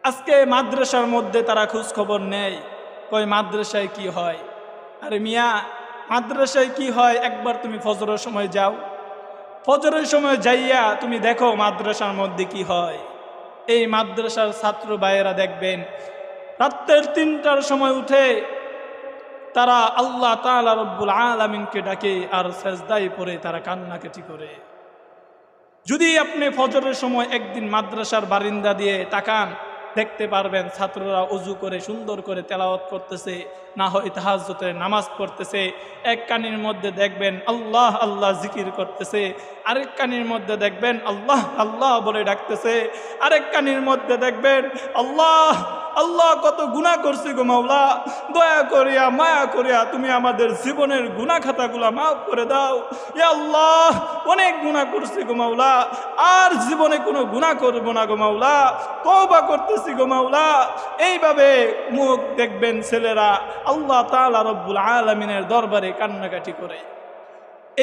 আজকে মাদ্রাসার মধ্যে তারা খোঁজ খবর নেয়, কই মাদ্রাসায় কি হয়। আরে মিয়া, মাদ্রাসায় কি হয় একবার তুমি ফজরের সময় যাও, ফজরের সময় যাইয়া তুমি দেখো মাদ্রাসার মধ্যে কি হয়। এই মাদ্রাসার ছাত্র ভাইয়েরা দেখবেন রাত্রের ৩টার সময় উঠে তারা আল্লাহ তাআলা রব্বুল আলামিনকে ডাকে আর সেজদায় পড়ে তারা কান্নাকাটি করে। যদি আপনি ফজরের সময় একদিন মাদ্রাসার বারিন্দা দিয়ে তাকান, দেখতে পারবেন ছাত্ররা ওযু করে সুন্দর করে তেলাওয়াত করতেছে, না হয় তাহাজ্জুদের নামাজ পড়তেছে। এক কানের মধ্যে দেখবেন আল্লাহ আল্লাহ জিকির করতেছে, আরেক কানের মধ্যে দেখবেন আল্লাহ আল্লাহ বলে ডাকতেছে, আরেক কানের মধ্যে দেখবেন আল্লাহ আল্লাহ কত গুনাহ করছি গো মাওলা, দয়া করিয়া মায়া করিয়া তুমি আমাদের জীবনের গুনাহ খাতাগুলা মাফ করে দাও। ইয়া আল্লাহ, অনেক গুনাহ করছি গো মাওলা, আর জীবনে কোনো গুনাহ করব না গো মাওলা, তওবা করতেছি গো মাওলা। এইভাবে মুখ দেখবেন ছেলেরা আল্লাহ তাআলা রব্বুল আলামিনের দরবারে কান্নাকাটি করে।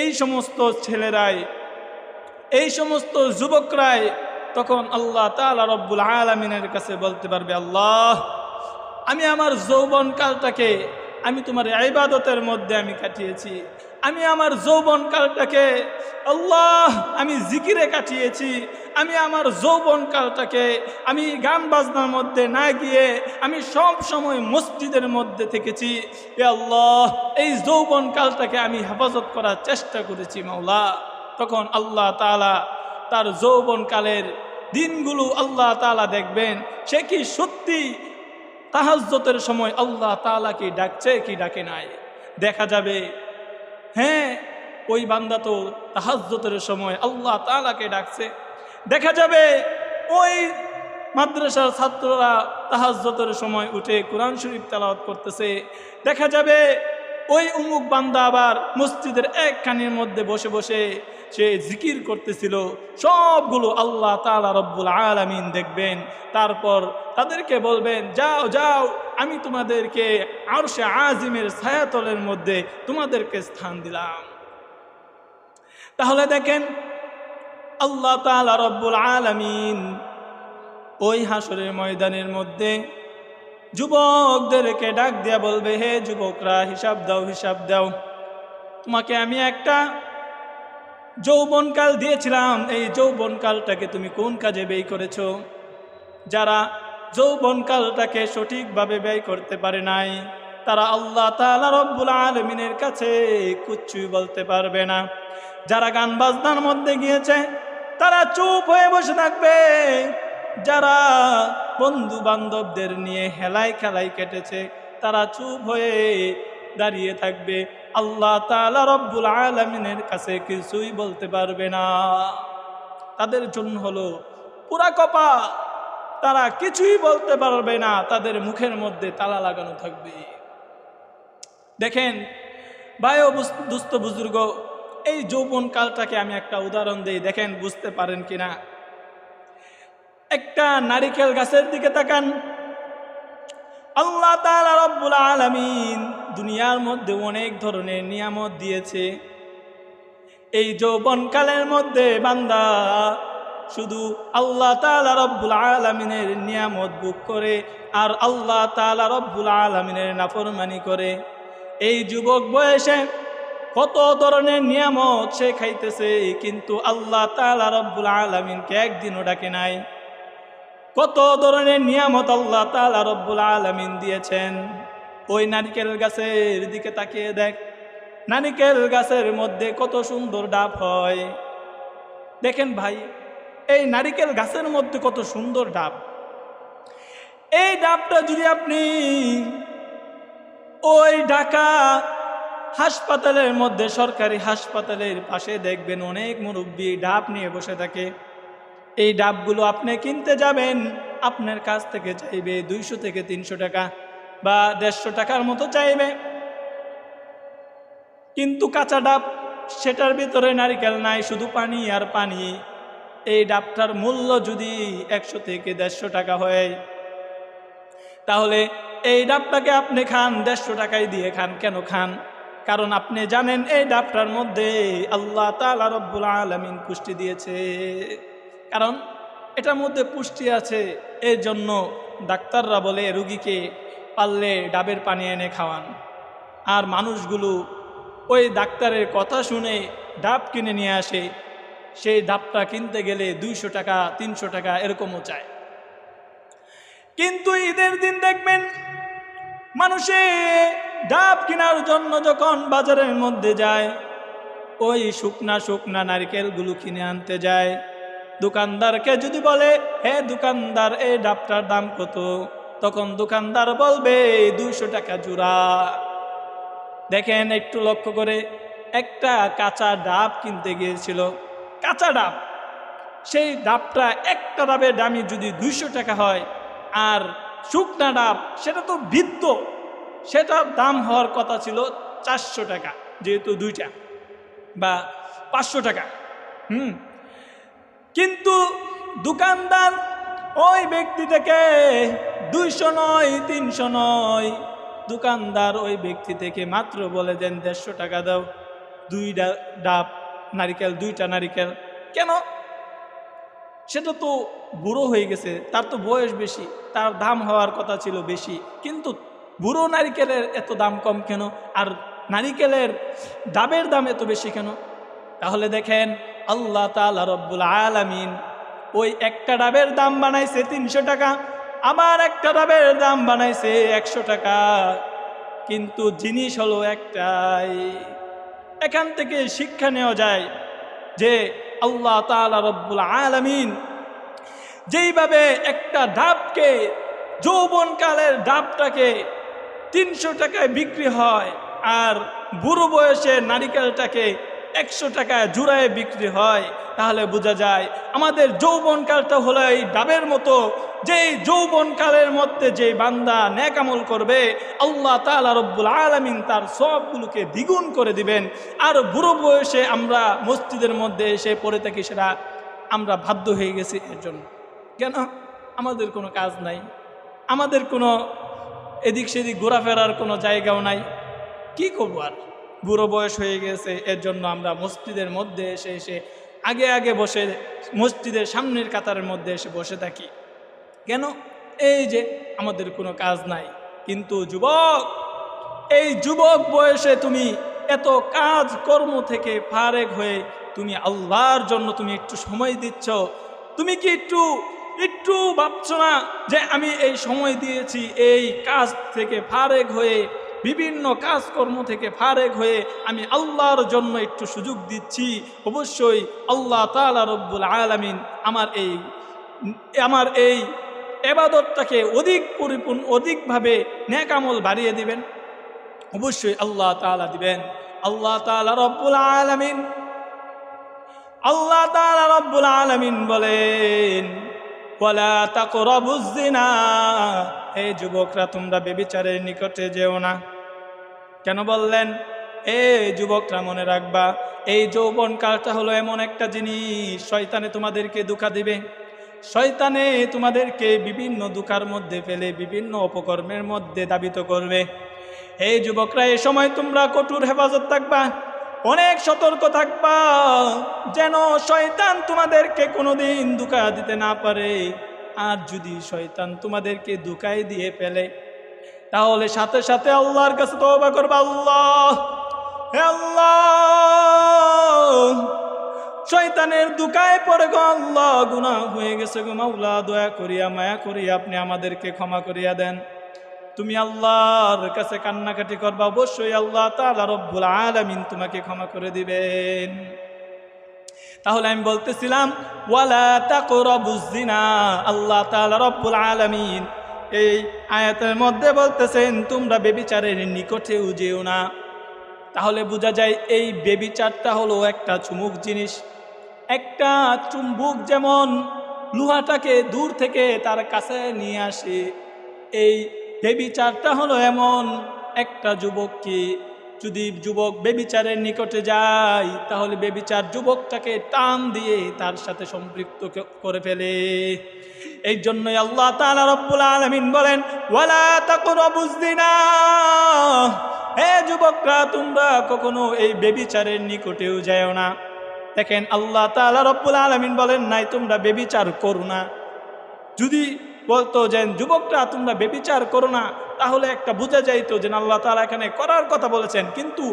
এই সমস্ত ছেলেরাই, এই সমস্ত যুবকরাই তখন আল্লাহ তাআলা রব্বুল আলামিনের কাছে বলতে পারবে, আল্লাহ আমি আমার যৌবনকালটাকে আমি তোমার ইবাদতের মধ্যে আমি কাটিয়েছি, আমি আমার যৌবনকালটাকে আল্লাহ আমি জিকিরে কাটিয়েছি, আমি আমার যৌবনকালটাকে আমি গান বাজনার মধ্যে না গিয়ে আমি সব সময় মসজিদের মধ্যে থেকেছি। এ আল্লাহ, এই যৌবনকালটাকে আমি হেফাজত করার চেষ্টা করেছি মাওলা। তখন আল্লাহ তাআলা তার যৌবনকালের দিনগুলো আল্লাহ তাআলা দেখবেন সে কি সত্যি তাহাজ্জুদের সময় আল্লাহ তাআলা কি ডাকছে কি ডাকে নাই। দেখা যাবে হ্যাঁ, ওই বান্দা তো তাহাজ্জুদের সময় আল্লাহ তাআলাকে ডাকছে। দেখা যাবে ওই মাদ্রাসার ছাত্ররা তাহাজ্জুদের সময় উঠে কোরআন শরীফ তেলাওয়াত করতেছে। দেখা যাবে ওই উমুক বান্দা আবার মসজিদের এক কানের মধ্যে বসে বসে সে জিকির করতেছিল। সবগুলো আল্লাহ তাআলা রব্বুল আলামিন দেখবেন, তারপর তাদেরকে বলবেন, যাও যাও আমি তোমাদেরকে আরশে আজিমের ছায়াতলের মধ্যে তোমাদেরকে স্থান দিলাম। তাহলে দেখেন আল্লাহ তাআলা রব্বুল আলামিন ওই হাসরের ময়দানের মধ্যে যুবকদেরকে ডাক দিয়া বলবে, হে যুবকরা হিসাব দাও, হিসাব দাও। তোমাকে আমি একটা যৌবনকাল দিয়েছিলাম, এই যৌবনকালটাকে তুমি কোন কাজে ব্যয় করেছো? যারা যৌবনকালটাকে সঠিকভাবে ব্যয় করতে পারে নাই তারা আল্লাহ তাআলা রব্বুল আলামিনের কাছে কিচ্ছুই বলতে পারবে না। যারা গান বাজনার মধ্যে গিয়েছে তারা চুপ হয়ে বসে থাকবে। যারা বন্ধু বান্ধবদের নিয়ে হেলাই খেলাই কেটেছে তারা চুপ হয়ে দাঁড়িয়ে থাকবে। আল্লাহ তাআলা রব্বুল আলামিনের কাছে কিছুই বলতে পারবে না। তাদের জন্য হলো পুরা কপাল, তারা কিছুই বলতে পারবে না, তাদের মুখের মধ্যে তালা লাগানো থাকবে। দেখেন ভাই ও দুস্থ বুজুর্গ, এই যৌবন কালটাকে আমি একটা উদাহরণ দেই, দেখেন বুঝতে পারেন কিনা। একটা নারিকেল গাছের দিকে তাকান। আল্লাহ তাআলা রব্বুল আলামিন দুনিয়ার মধ্যে অনেক ধরনের নিয়ামত দিয়েছে। এই যৌবনকালের মধ্যে বান্দা শুধু আল্লাহ তাআলা রব্বুল আলামিনের নিয়ামত ভোগ করে আর আল্লাহ তাআলা রব্বুল আলামিনের নাফরমানি করে। এই যুবক বয়সে কত ধরনের নিয়ামত সে খাইতেছে, কিন্তু আল্লাহ তাআলা রব্বুল আলামিনকে একদিনও ডাকে নাই। কত ধরনের নিয়ামত আল্লাহ তাআলা রব্বুল আলামিন দিয়েছেন। ওই নারকেল গাছের দিকে তাকিয়ে দেখ, নারকেল গাছের মধ্যে কত সুন্দর ডাব হয়। দেখেন ভাই, এই নারকেল গাছের মধ্যে কত সুন্দর ডাব। এই ডাবটা যদি আপনি ওই ঢাকা হাসপাতালের মধ্যে, সরকারি হাসপাতালের পাশে দেখবেন অনেক মুরব্বী ডাব নিয়ে বসে থাকে। এই ডাবগুলো আপনি কিনতে যাবেন, আপনার কাছ থেকে চাইবে 200 থেকে 300 টাকা বা 150 টাকার মতো চাইবে। কিন্তু কাঁচা ডাব, সেটার ভিতরে নারকেল নাই, শুধু পানি আর পানি। এই ডাবটার মূল্য যদি 100 থেকে 150 টাকা হয়, তাহলে এই ডাবটাকে আপনি খান 150 টাকায় দিয়ে খান। কেন খান? কারণ আপনি জানেন এই ডাবটার মধ্যে আল্লাহ তাআলা রব্বুল আলামিন পুষ্টি দিয়েছে। কারণ এটার মধ্যে পুষ্টি আছে, এই জন্য ডাক্তাররা বলে রুগীকে পারলে ডাবের পানি এনে খাওয়ান, আর মানুষগুলো ওই ডাক্তারের কথা শুনে ডাব কিনে নিয়ে আসে। সেই ডাবটা কিনতে গেলে 200 টাকা 300 টাকা এরকমও চায়। কিন্তু ঈদের দিন দেখবেন মানুষে ডাব কেনার জন্য যখন বাজারের মধ্যে যায়, ওই শুকনা শুকনা নারকেলগুলো কিনে আনতে যায়। দোকানদারকে যদি বলে, হে দোকানদার এই ডাবটার দাম কত, তখন দোকানদার বলবে 200 টাকা জোড়া। দেখেন একটু লক্ষ্য করে, একটা কাঁচা ডাব কিনতে গিয়েছিল, কাঁচা ডাব, সেই ডাবটা একটা ডাবের দামই যদি 200 টাকা হয়, আর শুকনা ডাব সেটা তো বৃত্ত, সেটার দাম হওয়ার কথা ছিল 400 টাকা, যেহেতু দুইটা, বা 500 টাকা। কিন্তু দোকানদার ওই ব্যক্তিটাকে 200 নয় 300 নয়, দোকানদার ওই ব্যক্তি থেকে মাত্র বলে দেন 150 টাকা দাও, 2টা ডাব নারিকেল, 2টা নারিকেল। কেন? সেটা তো বুড়ো হয়ে গেছে, তার তো বয়স বেশি, তার দাম হওয়ার কথা ছিল বেশি, কিন্তু বুড়ো নারিকেলের এত দাম কম কেন, আর নারিকেলের ডাবের দাম এত বেশি কেন? তাহলে দেখেন আল্লাহ তাআলা রব্বুল আলামিন ওই একটা ডাবের দাম বানাইছে 300 টাকা, আবার একটা ডাবের দাম বানাইছে 100 টাকা, কিন্তু জিনিস হলো একটাই। এখান থেকে শিক্ষা নেওয়া যায় যে আল্লাহ তাআলা রব্বুল আলামিন যেইভাবে একটা ডাবকে, যৌবনকালের ডাবটাকে 300 টাকায় বিক্রি হয়, আর বুড়ো বয়সে নারিকেলটাকে 100 টাকায় জোড়ায় বিক্রি হয়, তাহলে বোঝা যায় আমাদের যৌবনকালটা হলো এই ডাবের মতো, যেই যৌবনকালের মধ্যে যে বান্দা নেক আমল করবে আল্লাহ তাআলা রব্বুল আলামিন তার সবগুলোকে দ্বিগুণ করে দিবেন। আর বুড়ো বয়সে আমরা মসজিদের মধ্যে এসে পড়ে থাকি, সেটা আমরা বাধ্য হয়ে গেছি এর জন্য। কেন? আমাদের কোনো কাজ নাই, আমাদের কোনো এদিক সেদিক ঘোরাফেরার কোনো জায়গাও নাই, কি করবো আর, বুড়ো বয়স হয়ে গেছে, এর জন্য আমরা মসজিদের মধ্যে এসে এসে আগে আগে বসে মসজিদের সামনের কাতারের মধ্যে এসে বসে থাকি। কেন? এই যে আমাদের কোনো কাজ নাই। কিন্তু যুবক, এই যুবক বয়সে তুমি এত কাজ কর্ম থেকে ফারেক হয়ে তুমি আল্লাহর জন্য তুমি একটু সময় দিচ্ছ, তুমি কি একটু ভাবছো না যে আমি এই সময় দিয়েছি, এই কাজ থেকে ফারেক হয়ে, বিভিন্ন কাজকর্ম থেকে ফারেক হয়ে আমি আল্লাহর জন্য একটু সুযোগ দিচ্ছি, অবশ্যই আল্লাহ তাআলা রব্বুল আলামিন আমার এই ইবাদতটাকে অধিকভাবে নেক আমল বাড়িয়ে দিবেন, অবশ্যই আল্লাহ তাআলা দিবেন। আল্লাহ তাআলা রব্বুল আলামিন বলেন, ওয়ালা তাকরাবুজ জিনা, হে যুবকরা তোমরা ব্যভিচারের নিকটে যেও না। কেন বললেন? এই যুবকরা মনে রাখবা, এই যৌবনকালটা হলো এমন একটা জিনিস, শয়তানে তোমাদেরকে ধোঁকা দিবে, শয়তানে তোমাদেরকে বিভিন্ন ধোঁকার মধ্যে ফেলে বিভিন্ন অপকর্মের মধ্যে ধাবিত করবে। এই যুবকরা এই সময় তোমরা কঠোর হেফাজত থাকবা, অনেক সতর্ক থাকবা, যেন শয়তান তোমাদেরকে কোনোদিন ধোঁকা দিতে না পারে। আর যদি শয়তান তোমাদেরকে ধোঁকায় দিয়ে ফেলে, তাহলে সাথে সাথে আল্লাহর কাছে তওবা করবা, আল্লাহ, হে আল্লাহ, শয়তানের ধোঁকায় পড়ে গো আল্লাহ, গুনাহ হয়ে গেছে গো মাওলা, দয়া করিয়া মায়া করিয়া আপনি আমাদেরকে ক্ষমা করিয়া দেন। তুমি আল্লাহর কাছে কান্নাকাটি করবা, অবশ্যই আল্লাহ তাআলা রব্বুল আলামিন তোমাকে ক্ষমা করে দিবেন। তাহলে আমি বলতেছিলাম, ওয়ালা তাকরাবুজ জিনা, আল্লাহ তাআলা রব্বুল আলামিন এই আয়াতের মধ্যে বলতেছেন তোমরা ব্যভিচারের নিকটেও যেও না। তাহলে বোঝা যায় এই ব্যভিচারটা হলো একটা চুম্বক জিনিস। একটা চুম্বক যেমন লোহাটাকে দূর থেকে তার কাছে নিয়ে আসে, এই ব্যভিচারটা হলো এমন একটা যুবককে, যদি যুবক ব্যভিচারের নিকটে যায় তাহলে ব্যভিচার যুবকটাকে টান দিয়ে তার সাথে সম্পৃক্ত করে ফেলে। এই জন্যই আল্লাহ তাআলা রব্বুল আলামিন বলেন, ওয়ালা তাকরাবুজ জিনা, হে যুবকরা তোমরা কখনো এই ব্যভিচারের নিকটেও যাও না। দেখেন আল্লাহ তাআলা রব্বুল আলামিন বলেন নাই তোমরা ব্যভিচার করো না। যদি বলতো যে যুবকরা তোমরা বেবিচার করো না, তাহলে একটা বোঝা যাইতো যে আল্লাহ তাআলা এখানে করার কথা বলেছেন। কিন্তু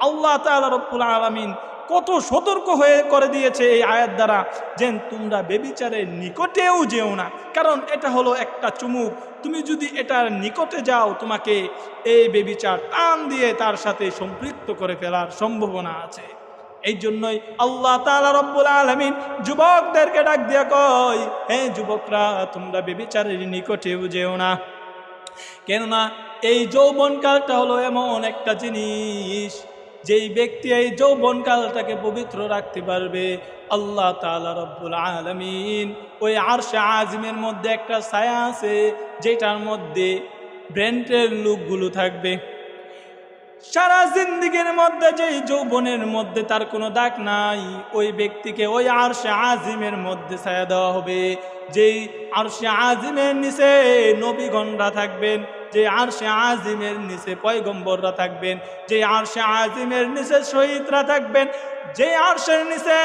আল্লাহ তাআলা রব্বুল আলামিন কত সতর্ক হয়ে করে দিয়েছে এই আয়াত দ্বারা যে তোমরা বেবিচারের নিকটেও যেও না, কারণ এটা হলো একটা চুমুক। তুমি যদি এটার নিকটে যাও তোমাকে এই বেবিচার টান দিয়ে তার সাথে সম্পৃক্ত করে ফেলার সম্ভাবনা আছে। এই জন্যই আল্লাহ তাআলা রব্বুল আলামিন যুবকদেরকে ডাক দিয়া কয়, হে যুবকরা তোমরা বেবিচারের নিকটেও যেও না। কেননা এই যৌবনকালটা হলো এমন একটা জিনিস, যেই ব্যক্তি এই যৌবনকালটাকে পবিত্র রাখতে পারবে, আল্লাহ তাআলা রব্বুল আলামিন ওই আরশে আজিমের মধ্যে একটা ছায়া আছে যেটার মধ্যে ব্রেন্টের লোকগুলো থাকবে। সারা জিন্দেগীর মধ্যে যেই যৌবনের মধ্যে তার কোনো দাগ নাই, ওই ব্যক্তিকে ওই আরশে আজিমের মধ্যে ছায়া দেওয়া হবে। যেই আরশে আজিমের নিচে নবীগণরা থাকবেন, যে আরশে আজিমের নিচে পয়গম্বররা থাকবেন, যে আরশে আজিমের নিচে শহীদরা থাকবেন, যে আরশের নিচে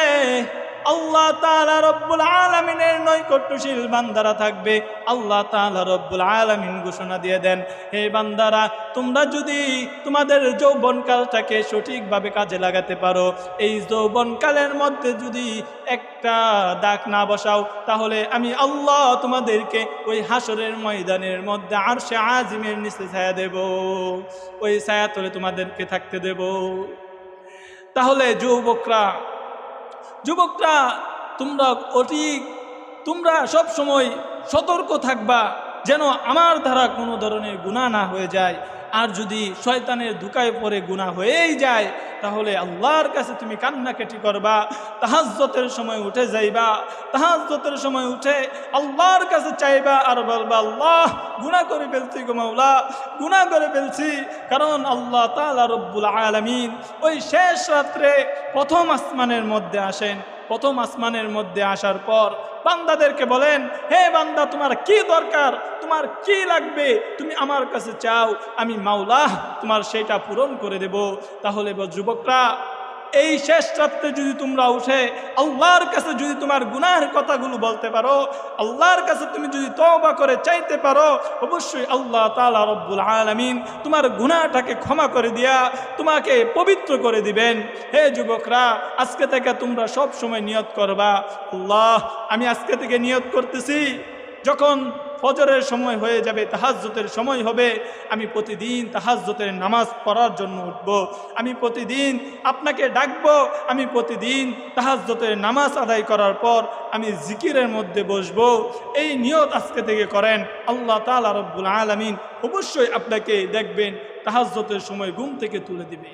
আল্লাহ তাআলা রব্বুল আলামিনের নৈকট্যশীল বান্দারা থাকবে। আল্লাহ তাআলা রব্বুল আলামিন ঘোষণা দিয়ে দেন, হে বান্দারা তোমরা যদি তোমাদের যৌবনকালটাকে সঠিকভাবে কাজে লাগাতে পারো, এই যৌবনকালের মধ্যে যদি একটা দাগ না বসাও, তাহলে আমি আল্লাহ তোমাদেরকে ওই হাসরের ময়দানের মধ্যে আরশে আজিমের নিচে ছায়া দেব, ওই ছায়া তলে তোমাদেরকে থাকতে দেব। তাহলে যুবকরা তোমরা সব সময় সতর্ক থাকবা যেন আমার দ্বারা কোনো ধরনের গুনাহ না হয়ে যায়। আর যদি শয়তানের ধোঁকায় পড়ে গুনাহ হয়েই যায়, তাহলে আল্লাহর কাছে তুমি কান্নাকাটি করবা, তাহাজ্জুদের সময় উঠে যাইবা, তাহাজ্জুদের সময় উঠে আল্লাহর কাছে চাইবা আর বলবা, আল্লাহ গুনাহ করে ফেলছি গো মাওলা, গুনাহ করে ফেলছি। কারণ আল্লাহ তাআলা রব্বুল আলামিন ওই শেষ রাত্রে প্রথম আসমানের মধ্যে আসেন। প্রথম আসমানের মধ্যে আসার পর বান্দাদেরকে বলেন, হে বান্দা তোমার কি দরকার, তোমার কি লাগবে, তুমি আমার কাছে চাও, আমি মাওলা তোমার সেটা পূরণ করে দেব। তাহলে যুবকরা এই শেষ রাত্রে যদি তোমরা উঠে আল্লাহর কাছে যদি তোমার গুনাহের কথাগুলো বলতে পারো, আল্লাহর কাছে তুমি যদি তওবা করে চাইতে পারো, অবশ্যই আল্লাহ তাআলা রব্বুল আলামিন তোমার গুনাহটাকে ক্ষমা করে দিয়া তোমাকে পবিত্র করে দিবেন। হে যুবকরা, আজকে থেকে তোমরা সব সময় নিয়ত করবা, আল্লাহ আমি আজকে থেকে নিয়ত করতেছি, যখন ফজরের সময় হয়ে যাবে, তাহাজ্জুদের সময় হবে, আমি প্রতিদিন তাহাজ্জুদের নামাজ পড়ার জন্য উঠব, আমি প্রতিদিন আপনাকে ডাকব, আমি প্রতিদিন তাহাজ্জুদের নামাজ আদায় করার পর আমি জিকিরের মধ্যে বসব। এই নিয়ত আজকে থেকে করেন, আল্লাহ তাআলা রব্বুল আলামিন অবশ্যই আপনাকে দেখবেন তাহাজ্জুদের সময় ঘুম থেকে তুলে দিবে।